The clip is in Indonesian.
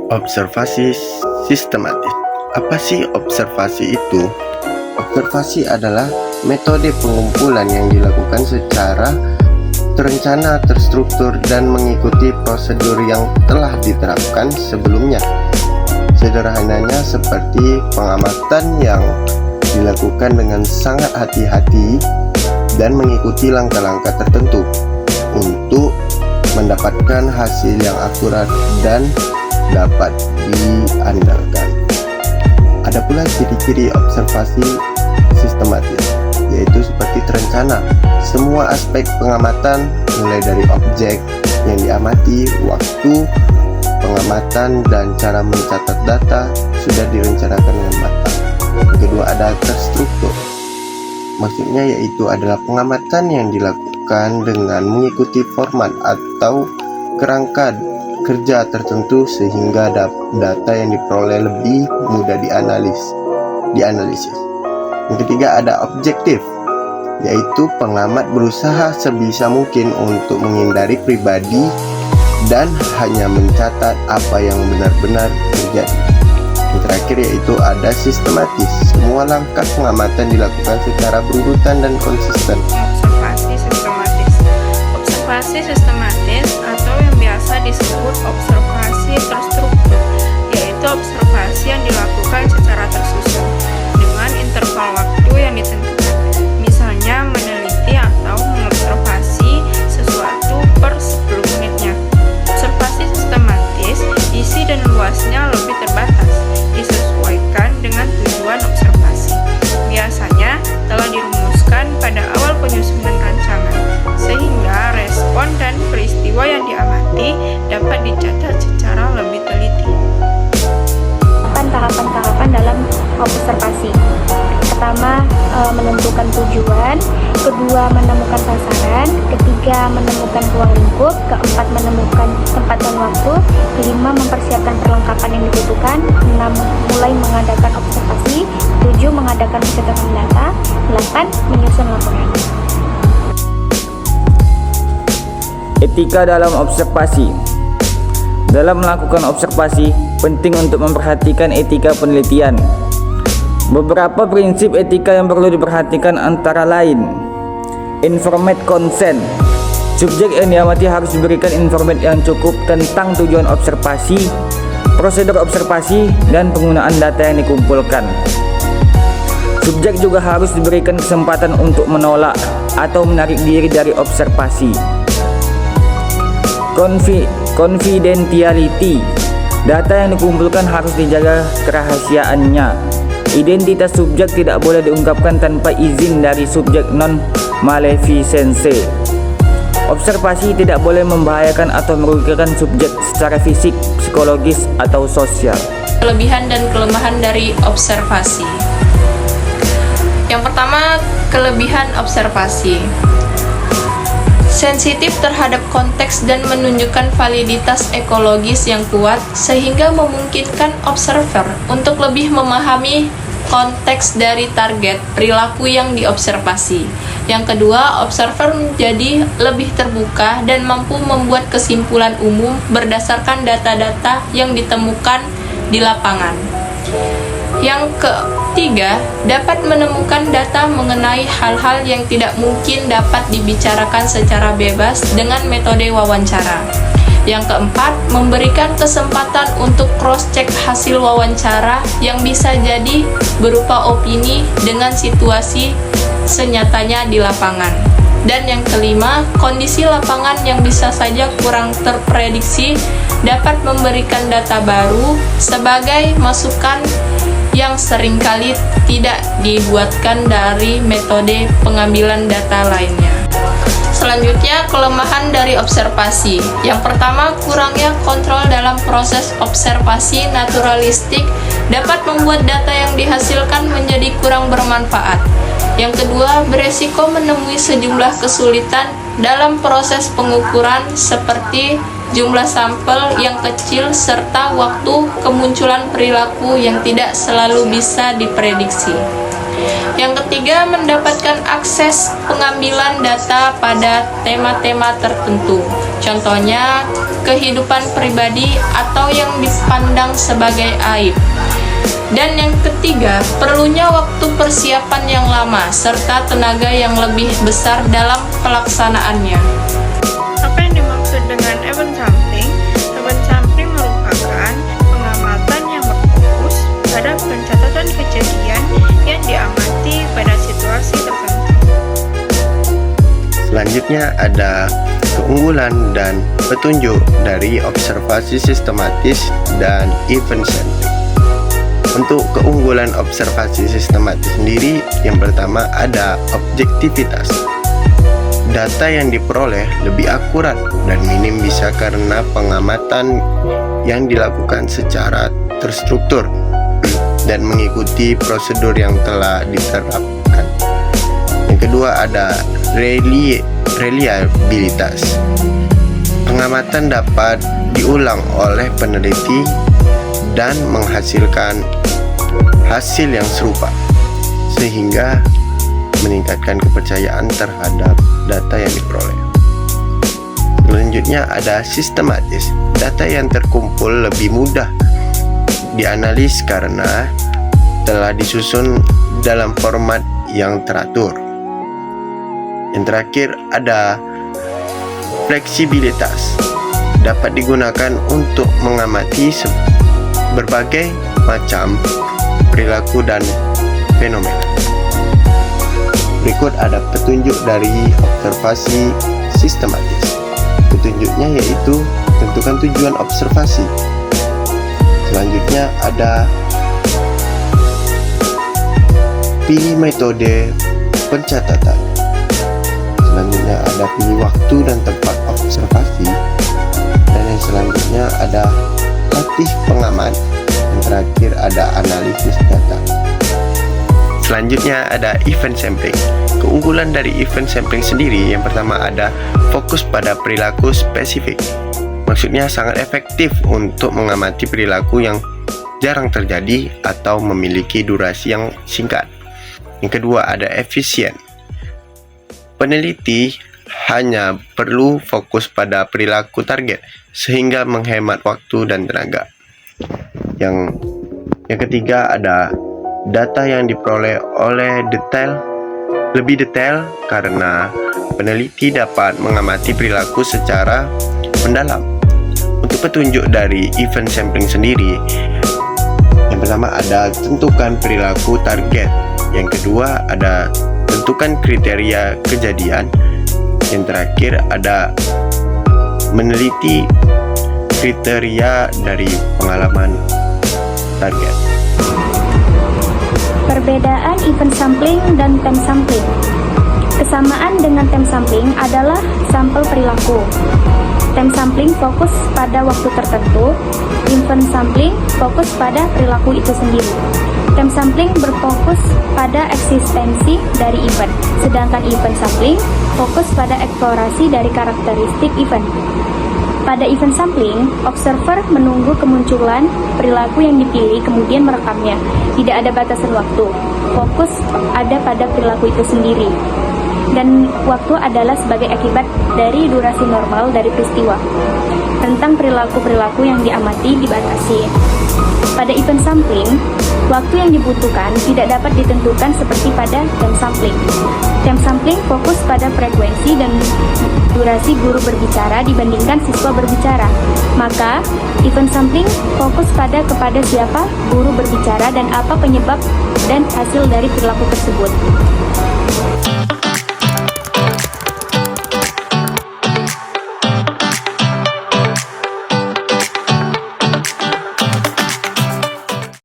Observasi sistematis. Apa sih observasi itu? Observasi adalah metode pengumpulan yang dilakukan secara terencana, terstruktur, dan mengikuti prosedur yang telah diterapkan sebelumnya. Sederhananya seperti pengamatan yang dilakukan dengan sangat hati-hati dan mengikuti langkah-langkah tertentu untuk mendapatkan hasil yang akurat dan dapat diandalkan. Ada pula ciri-ciri observasi sistematis, yaitu seperti terencana. Semua aspek pengamatan, mulai dari objek yang diamati, waktu pengamatan, dan cara mencatat data sudah direncanakan dengan matang. Yang kedua, ada terstruktur. Maksudnya yaitu adalah pengamatan yang dilakukan dengan mengikuti format atau kerangka kerja tertentu sehingga data yang diperoleh lebih mudah dianalisis. Yang ketiga, ada objektif, yaitu pengamat berusaha sebisa mungkin untuk menghindari pribadi dan hanya mencatat apa yang benar-benar terjadi. Yang terakhir yaitu ada sistematis. Semua langkah pengamatan dilakukan secara berurutan dan konsisten. Observasi sistematis atau yang biasa disebut observasi terstruktur, yaitu observasi yang dilakukan secara tersusun dengan interval waktu yang ditentukan. Misalnya meneliti atau mengobservasi sesuatu per 10 menitnya. Observasi sistematis, isi dan luasnya lebih terbatas, disesuaikan dengan tujuan observasi. Biasanya telah dirumuskan pada awal penyusunan rancangan, sehingga respon dan peristiwa yang diamati dapat dicatat secara lebih teliti. Tahapan-tahapan dalam observasi. Pertama, menentukan tujuan. Kedua, menemukan sasaran. Ketiga, menemukan ruang lingkup. Keempat, menemukan tempat dan waktu. Kelima, mempersiapkan perlengkapan yang dibutuhkan. 6, mulai mengadakan observasi. 7, mengadakan pencatatan data. 8, menyusun laporan. Etika dalam observasi. Dalam melakukan observasi, penting untuk memperhatikan etika penelitian. Beberapa prinsip etika yang perlu diperhatikan antara lain: informed consent. Subjek yang diamati harus diberikan informat yang cukup tentang tujuan observasi, prosedur observasi, dan penggunaan data yang dikumpulkan. Subjek juga harus diberikan kesempatan untuk menolak atau menarik diri dari observasi. Confidentiality. Data yang dikumpulkan harus dijaga kerahasiaannya. Identitas subjek tidak boleh diungkapkan tanpa izin dari subjek non-maleficence. Observasi tidak boleh membahayakan atau merugikan subjek secara fisik, psikologis, atau sosial. Kelebihan dan kelemahan dari observasi. Yang pertama, kelebihan observasi. Sensitif terhadap konteks dan menunjukkan validitas ekologis yang kuat sehingga memungkinkan observer untuk lebih memahami konteks dari target perilaku yang diobservasi. Yang kedua, observer menjadi lebih terbuka dan mampu membuat kesimpulan umum berdasarkan data-data yang ditemukan di lapangan. Yang ketiga, dapat menemukan data mengenai hal-hal yang tidak mungkin dapat dibicarakan secara bebas dengan metode wawancara. Yang keempat, memberikan kesempatan untuk cross-check hasil wawancara yang bisa jadi berupa opini dengan situasi senyatanya di lapangan. Dan yang kelima, kondisi lapangan yang bisa saja kurang terprediksi dapat memberikan data baru sebagai masukan yang seringkali tidak dibuatkan dari metode pengambilan data lainnya. Selanjutnya, kelemahan dari observasi. Yang pertama, kurangnya kontrol dalam proses observasi naturalistik dapat membuat data yang dihasilkan menjadi kurang bermanfaat. Yang kedua, beresiko menemui sejumlah kesulitan dalam proses pengukuran seperti jumlah sampel yang kecil serta waktu kemunculan perilaku yang tidak selalu bisa diprediksi. Yang ketiga, mendapatkan akses pengambilan data pada tema-tema tertentu. Contohnya, kehidupan pribadi atau yang dipandang sebagai aib. Dan yang ketiga, perlunya waktu persiapan yang lama serta tenaga yang lebih besar dalam pelaksanaannya. Apa yang dimaksud dengan event sampling? Event sampling merupakan pengamatan yang berfokus pada pencatatan kejadian yang diamati pada situasi tertentu. Selanjutnya ada keunggulan dan petunjuk dari observasi sistematis dan event sampling. Untuk keunggulan observasi sistematis sendiri, yang pertama ada objektivitas. Data yang diperoleh lebih akurat dan minim bisa karena pengamatan yang dilakukan secara terstruktur dan mengikuti prosedur yang telah diterapkan. Yang kedua ada reliabilitas. Pengamatan dapat diulang oleh peneliti dan menghasilkan hasil yang serupa, sehingga meningkatkan kepercayaan terhadap data yang diperoleh. Selanjutnya ada sistematis. Data yang terkumpul lebih mudah dianalisis karena telah disusun dalam format yang teratur. Yang terakhir ada fleksibilitas. Dapat digunakan untuk mengamati berbagai macam perilaku dan fenomena. Berikut ada petunjuk dari observasi sistematis. Petunjuknya yaitu tentukan tujuan observasi. Selanjutnya ada pilih metode pencatatan. Selanjutnya ada pilih waktu dan tempat observasi. Dan yang selanjutnya ada latih pengamat. Yang terakhir ada analisis data. Selanjutnya ada event sampling. Keunggulan dari event sampling sendiri, yang pertama ada fokus pada perilaku spesifik. Maksudnya sangat efektif untuk mengamati perilaku yang jarang terjadi atau memiliki durasi yang singkat. Yang kedua ada efisien. Peneliti hanya perlu fokus pada perilaku target sehingga menghemat waktu dan tenaga. Yang ketiga ada data yang diperoleh lebih detail karena peneliti dapat mengamati perilaku secara mendalam. Untuk petunjuk dari event sampling sendiri, yang pertama ada tentukan perilaku target. Yang kedua ada tentukan kriteria kejadian. Yang terakhir ada meneliti kriteria dari pengalaman target. Perbedaan event sampling dan time sampling. Kesamaan dengan time sampling adalah sampel perilaku. Time sampling fokus pada waktu tertentu, event sampling fokus pada perilaku itu sendiri. Time sampling berfokus pada eksistensi dari event, sedangkan event sampling fokus pada eksplorasi dari karakteristik event. Pada event sampling, observer menunggu kemunculan perilaku yang dipilih kemudian merekamnya. Tidak ada batasan waktu. Fokus ada pada perilaku itu sendiri. Dan waktu adalah sebagai akibat dari durasi normal dari peristiwa. Tentang perilaku-perilaku yang diamati dibatasi. Pada event sampling, waktu yang dibutuhkan tidak dapat ditentukan seperti pada time sampling. Time sampling fokus pada frekuensi dan durasi guru berbicara dibandingkan siswa berbicara. Maka, event sampling fokus kepada siapa guru berbicara dan apa penyebab dan hasil dari perilaku tersebut.